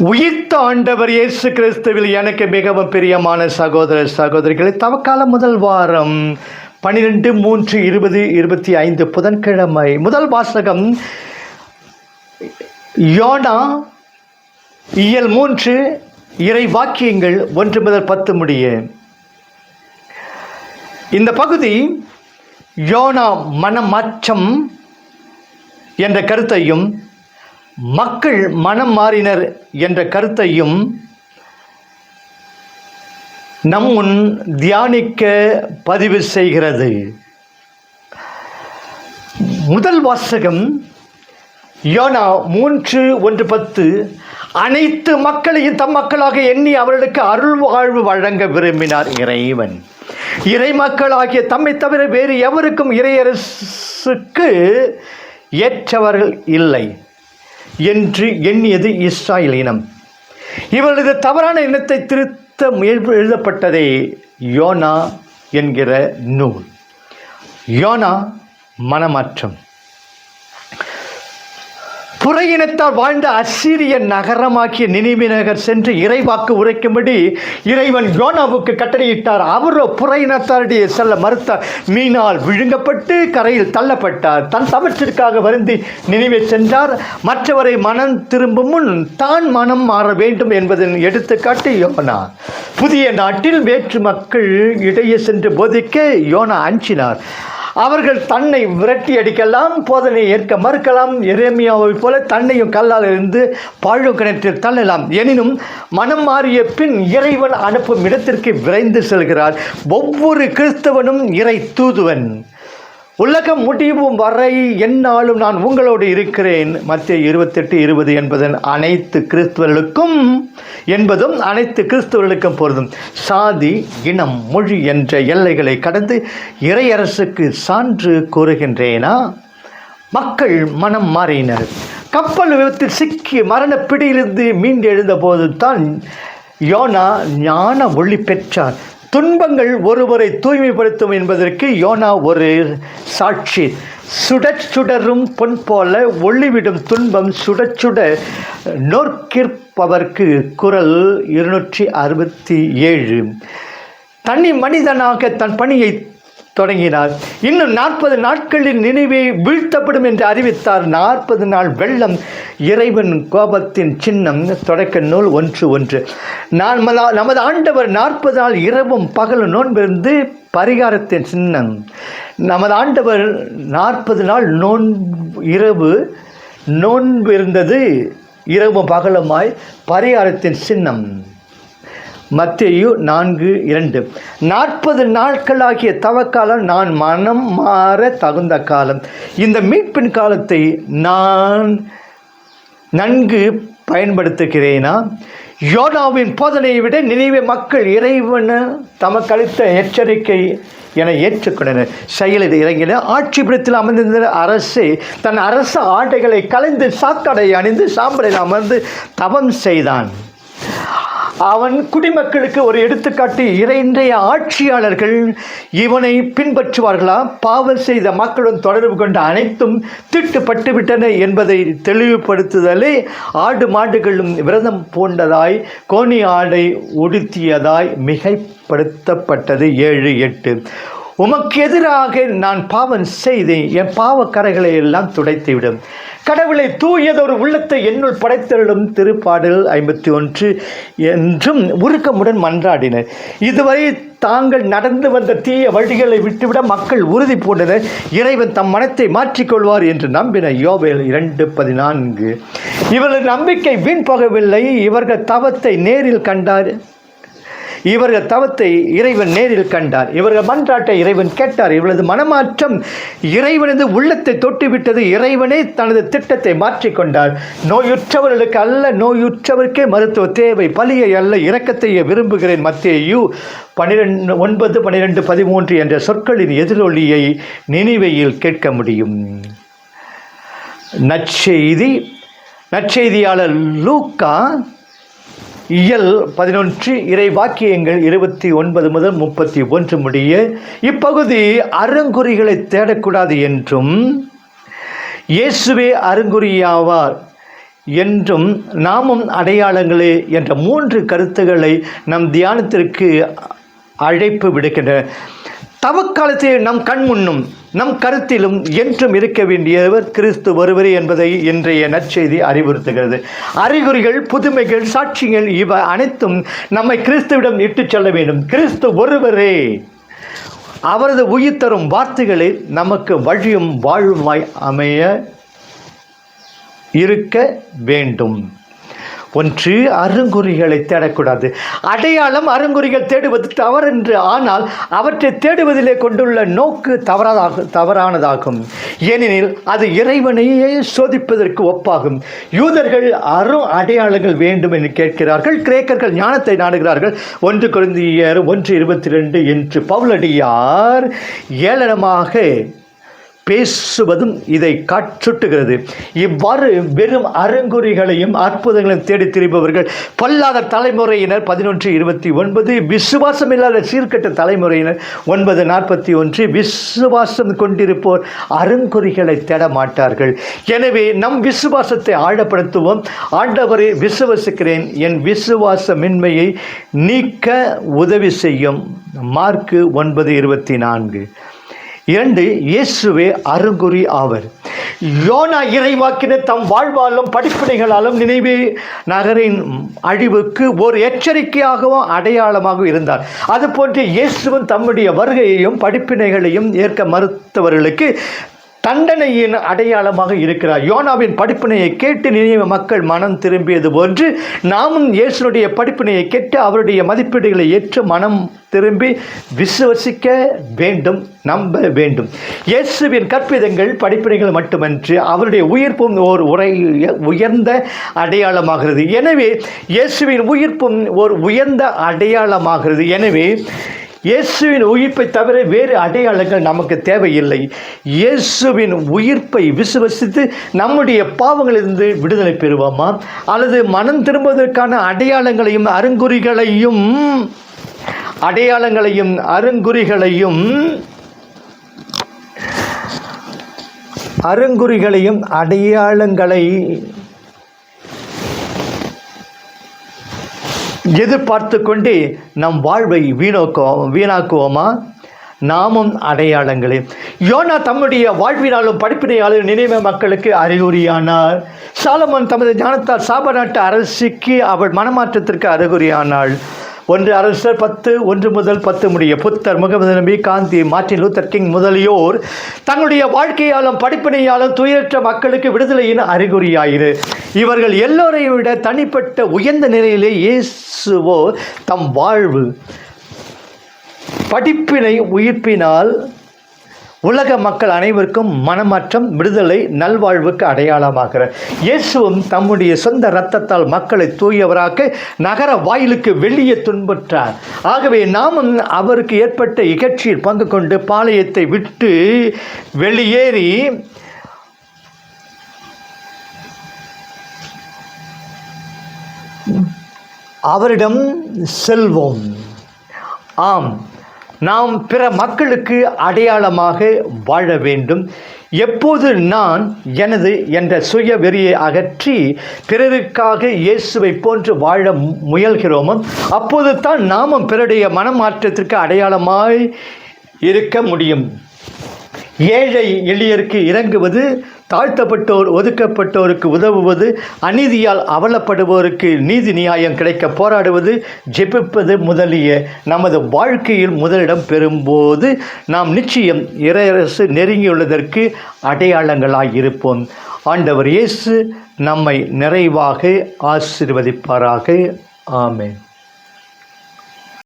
உயிர்த்த ஆண்டவர் இயேசு கிறிஸ்துவில் எனக்கு மிகவும் பிரியமான சகோதர சகோதரிகளை, தவக்கால முதல் வாரம் 12/3/2025 புதன்கிழமை. முதல் வாசகம் யோனா இயல் 3 இறை வாக்கியங்கள் 1 முதல் 10 முடிய. இந்த பகுதி யோனா மனமாற்றம் என்ற கருத்தையும் மக்கள் மனம் மாறினர் என்ற கருத்தையும் நம் முன் தியானிக்க பதிவு செய்கிறது. முதல் வாசகம் யோனா 3:1-10. அனைத்து மக்களையும் தம் மக்களாக எண்ணி அவர்களுக்கு அருள் வாழ்வு வழங்க விரும்பினார் இறைவன். இறை மக்களாகிய தம்மை தவிர வேறு எவருக்கும் இறையரசுக்கு ஏற்றவர்கள் இல்லை என்று எண்ணியது இஸ்ராயல் இனம். இவர்களது தவறான இனத்தை திருத்த எழுதப்பட்டதே யோனா என்கிற நூல். யோனா மனமாற்றம். புற இனத்தால் வாழ்ந்த அசீரிய நகரமாக்கிய நினிவே நகர் சென்று இறைவாக்கு உரைக்கும்படி இறைவன் யோனாவுக்கு கட்டளையிட்டார். அவரோ புற இனத்தாரிடையே செல்ல மறுத்தார். மீனால் விழுங்கப்பட்டு கரையில் தள்ளப்பட்டார். தன் தவற்றிற்காக வருந்தி நினிவே சென்றார். மற்றவரை மனம் திரும்பும் முன் தான் மனம் மாற வேண்டும் என்பதன் எடுத்துக்காட்டு யோனா. புதிய நாட்டில் வேற்று மக்கள் இடையே சென்று போதிக்க யோனா அஞ்சினார். அவர்கள் தன்னை விரட்டி அடிக்கலாம், போதனை ஏற்க மறுக்கலாம். எரேமியாவை போல தன்னையும் கல்லால் இருந்து பாழும் கிணற்றில் தள்ளலாம். எனினும் மனம் மாறிய பின் இறைவன் அனுப்பும் இடத்திற்கு விரைந்து செல்கிறார். ஒவ்வொரு கிறிஸ்தவனும் இறை தூதுவன். உலகம் முடிவும் வரை எந்நாளும் நான் உங்களோடு இருக்கிறேன். மத்தேயு 28:20 என்பதும் அனைத்து கிறிஸ்தவர்களுக்கும் பொருந்தும். சாதி, இனம், மொழி என்ற எல்லைகளை கடந்து இறையரசுக்கு சான்று கூறுகின்றேனா? மக்கள் மனம் மாறினர். கப்பல் விபத்தில் சிக்கி மரண பிடியிலிருந்து மீண்டெழுந்த போது தான் யோனா ஞான ஒளி பெற்றார். துன்பங்கள் ஒருவரை தூய்மைப்படுத்தும் என்பதற்கு யோனா ஒரு சாட்சி. சுடரும் பொன் போல ஒளிவிடும் துன்பம் சுட நோக்கிற்பவர்க்கு. குறள் 267. தனி மனிதனாக தன் பணியை தொடங்கினார். இன்னும் 40 நாட்களில் நினிவே வீழ்த்தப்படும் என்று அறிவித்தார். 40 நாள் வெள்ளம் இறைவன் கோபத்தின் சின்னம். தொடக்க நூல் 1:1. நமது ஆண்டவர் 40 நாள் இரவும் பகலும் நோன்பிருந்து பரிகாரத்தின் சின்னம். நமது ஆண்டவர் 40 நாள் நோன்பிருந்தது இரவும் பகலுமாய் பரிகாரத்தின் சின்னம். மத்தேயு 4:2. 40 நாட்களாகிய தவக்காலம் நான் மனம் மாற தகுந்த காலம். இந்த மீட்பின் காலத்தை நான் நன்கு பயன்படுத்துகிறேனா? யோனாவின் போதனையை விட நினிவே மக்கள் இறைவன் தமக்கு அளித்த எச்சரிக்கை என ஏற்றுக்கொண்டனர். செயலில் இறங்கின. ஆட்சிபுரத்தில் அமர்ந்திருந்த அரசே தன் அரச ஆடைகளை கலைந்து சாக்கடை அணிந்து சாம்பலில் அமர்ந்து தவம் செய்தான். அவன் குடிமக்களுக்கு ஒரு எடுத்துக்காட்டு. இன்றைய ஆட்சியாளர்கள் இவனை பின்பற்றுவார்களா? பாவம் செய்த மக்களுடன் தொடர்பு கொண்ட அனைத்தும் தீட்டுப்பட்டுவிட்டன என்பதை தெளிவுபடுத்துதலே ஆடு மாடுகளும் விரதம் பூண்டதாய் கோணி ஆடை உடுத்தியதாய் மிகைப்படுத்தப்பட்டது. 7:8. உமக்கு எதிராக நான் பாவம் செய்தேன், என் பாவக்கரைகளை எல்லாம் துடைத்துவிடும். கடவுளை தூயதொரு உள்ளத்தை என்னுள் படைத்தருளும். திருப்பாடல் 51 என்றும் உருக்கமுடன் மன்றாடினர். இதுவரை தாங்கள் நடந்து வந்த தீய வழிகளை விட்டுவிட மக்கள் உறுதி பூண்டனர். இறைவன் தம் மனத்தை மாற்றிக்கொள்வார் என்று நம்பினர். யோவேல் 2:14. இவர்கள் நம்பிக்கை வீண் போகவில்லை. இவர்கள் தவத்தை இறைவன் நேரில் கண்டார். இவர்கள் மன்றாட்டை இறைவன் கேட்டார். இவளது மனமாற்றம் இறைவனது உள்ளத்தை தொட்டுவிட்டது. இறைவனே தனது திட்டத்தை மாற்றிக்கொண்டார். நோயுற்றவர்களுக்கு அல்ல, நோயுற்றவருக்கே மருத்துவ தேவை. பலியை அல்ல, இரக்கத்தையே விரும்புகிறேன். மத்தேயு 9, 12, 13 என்ற சொற்களின் எதிரொலியை நினிவேயில் கேட்க முடியும். நற்செய்தியாளர் லூக்கா இயல் 11 இறை வாக்கியங்கள் 29 முதல் 31 முடிய. இப்பகுதி அருங்குறிகளை தேடக்கூடாது என்றும் இயேசுவே அருங்குறியாவார் என்றும் நாமும் அடையாளங்களே என்ற 3 கருத்துக்களை நம் தியானத்திற்கு அழைப்பு விடுக்கின்றன. தவக்காலத்தில் நம் கண்முன்னும் நம் கருத்திலும் என்றும் இருக்க வேண்டியவர் கிறிஸ்து ஒருவரே என்பதை இன்றைய நற்செய்தி அறிவுறுத்துகிறது. அறிகுறிகள், புதுமைகள், சாட்சிகள் இவை அனைத்தும் நம்மை கிறிஸ்துவிடம் இட்டுச் செல்ல வேண்டும். கிறிஸ்து ஒருவரே. அவரது உயிர் தரும் வார்த்தைகளை நமக்கு வழியும் வாழ்வுமாய் அமைய இருக்க வேண்டும். ஒன்று, அருங்குறிகளை தேடக்கூடாது. அடையாளம், அருங்குறிகள் தேடுவது தவறென்று, ஆனால் அவற்றை தேடுவதிலே கொண்டுள்ள நோக்கு தவறானதாகும். ஏனெனில் அது இறைவனையே சோதிப்பதற்கு ஒப்பாகும். யூதர்கள் அடையாளங்கள் வேண்டும் என்று கேட்கிறார்கள், கிரேக்கர்கள் ஞானத்தை நாடுகிறார்கள். 1 கொரிந்தியர் 1:22 என்று பவுலடியார் ஏளனமாக பேசுவதும் இதை காட்டுகிறது. இவ்வாறு வெறும் அருங்குறிகளையும் அற்புதங்களையும் தேடி திரிபவர்கள் பொல்லாத தலைமுறையினர் 11:29, விசுவாசம் இல்லாத சீர்கட்ட தலைமுறையினர் 9:41. விசுவாசம் கொண்டிருப்போர் அருங்குறிகளை தேட மாட்டார்கள். எனவே நம் விசுவாசத்தை ஆழப்படுத்துவோம். ஆண்டவரை விசுவாசிக்கிறேன், என் விசுவாசமின்மையை நீக்க உதவி செய்யும். மார்க்கு 9:24. 2, இயேசுவே அருங்குறி ஆவர். யோனா இறைவாக்கினர் தம் வாழ்வாலும் படிப்பினைகளாலும் நினைவே நகரின் அழிவுக்கு ஒரு எச்சரிக்கையாகவும் அடையாளமாக இருந்தார். அதுபோன்று இயேசுவும் தம்முடைய வருகையையும் படிப்பினைகளையும் ஏற்க மறுத்தவர்களுக்கு தண்டனையின் அடையாளமாக இருக்கிறார். யோனாவின் படிப்பினையை கேட்டு நினைவு மக்கள் மனம் திரும்பியது போன்று நாமும் இயேசுனுடைய படிப்பினையை கேட்டு அவருடைய மதிப்பீடுகளை ஏற்று மனம் திரும்பி விசுவசிக்க வேண்டும், நம்ப வேண்டும். இயேசுவின் கற்பிதங்கள், படிப்பினைகள் மட்டுமன்று, அவருடைய உயிர்ப்பும் ஒரு உயர்ந்த அடையாளமாகிறது. எனவே இயேசுவின் உயிர்ப்பும் ஒரு உயர்ந்த அடையாளமாகிறது. எனவே இயேசுவின் உயிர்ப்பை தவிர வேறு அடையாளங்கள் நமக்கு தேவையில்லை. இயேசுவின் உயிர்ப்பை விசுவசித்து நம்முடைய பாவங்களிலிருந்து விடுதலை பெறுவோமா, அல்லது மனம் திரும்புவதற்கான அடையாளங்களையும் அடையாளங்களை எதிர்பார்த்து கொண்டு நம் வாழ்வை வீணாக்குவோமா? நாமும் அடையாளங்களே. யோனா தம்முடைய வாழ்வினாலும் படிப்பினையாலும் நினைவே மக்களுக்கு அறிகுறியானார். சாலமோன் தமது ஞானத்தால் சாப நாட்டு அரசிக்கு அவள் மனமாற்றத்திற்கு அறிகுறியானாள். 1 அரசர் 10:1-10 முடிய. புத்தர், முகமது நபி, காந்தி, மார்ட்டின் லூத்தர் கிங் முதலியோர் தங்களுடைய வாழ்க்கையாலும் படிப்பினையாலும் துயரற்ற மக்களுக்கு விடுதலையின் அறிகுறியாயிரு. இவர்கள் எல்லோரையும் விட தனிப்பட்ட உயர்ந்த நிலையிலே இயேசுவோ தம் வாழ்வு படிப்பினை உயிர்ப்பினால் உலக மக்கள் அனைவருக்கும் மனமாற்றம், விடுதலை, நல்வாழ்வுக்கு அடையாளமாகிறார். இயேசுவும் தம்முடைய சொந்த இரத்தத்தால் மக்களை தூயவராக நகர வாயிலுக்கு வெளியே துன்புற்றார். ஆகவே நாமும் அவருக்கு ஏற்பட்ட இகழ்ச்சியில் பங்கு கொண்டு பாளையத்தை விட்டு வெளியேறி அவரிடம் செல்வோம். ஆம், நாம் பிற மக்களுக்கு அடையாளமாக வாழ வேண்டும். எப்போது நான் எனது என்ற சுய வெறியை அகற்றி பிறருக்காக இயேசுவை போன்று வாழ முயல்கிறோமோ அப்போது தான் நாமும் பிறருடைய மனமாற்றத்திற்கு அடையாளமாய் இருக்க முடியும். ஏழை எளியருக்கு இறங்குவது, தாழ்த்தப்பட்டோர் ஒதுக்கப்பட்டோருக்கு உதவுவது, அநீதியால் அவலப்படுவோருக்கு நீதி நியாயம் கிடைக்க போராடுவது, ஜெபிப்பது முதலிய நமது வாழ்க்கையில் முதலிடம் பெறும்போது நாம் நிச்சயம் இறையரசு நெருங்கியுள்ளதற்கு அடையாளங்களாய் இருப்போம். ஆண்டவர் இயேசு நம்மை நிறைவாக ஆசீர்வதிப்பாராக. ஆமென்.